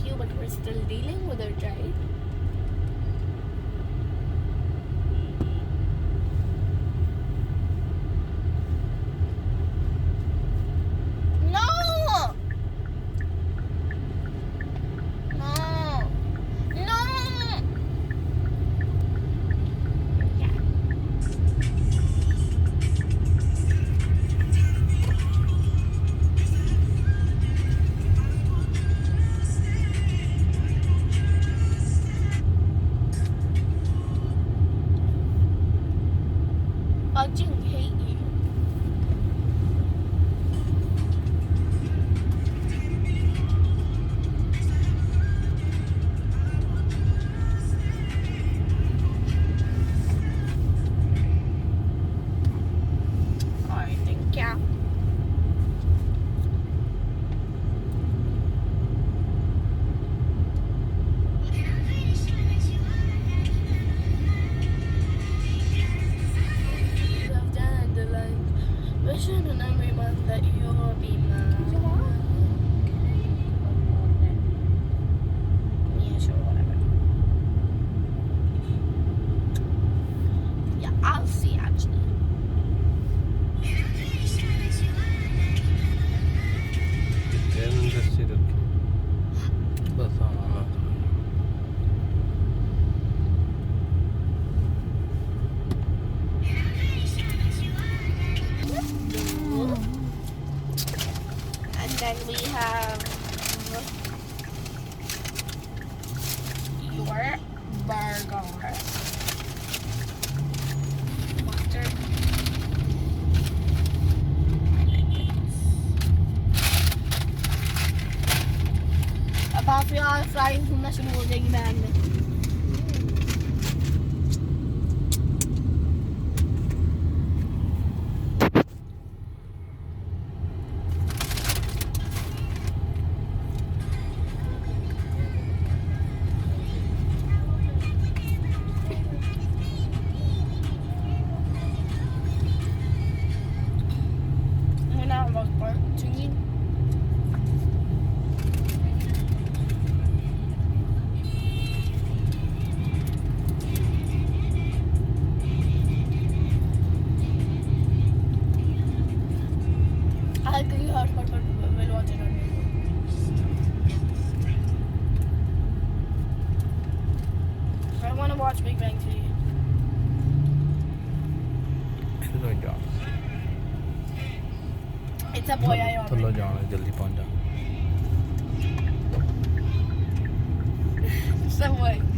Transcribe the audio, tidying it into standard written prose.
you, but we're still dealing with it, right? No! No! No! Yeah. Jing, hate you. I think, yeah. Love dandelions, wishing on everyone that you'll be mine. Yeah, sure, whatever. Yeah, I'll see actually. Then just sit okay. Bas हाँ And then we have your burger. Mustard. About for y'all frying kung nasunog na yung namin. Muna ako mag-park. Tingin. I'll give you hotspot, but we'll watch it on YouTube. I want to watch Big Bang Theory. चलो जा It's a boy I चलो already. जाना जल्दी पहुंच जा It's a boy.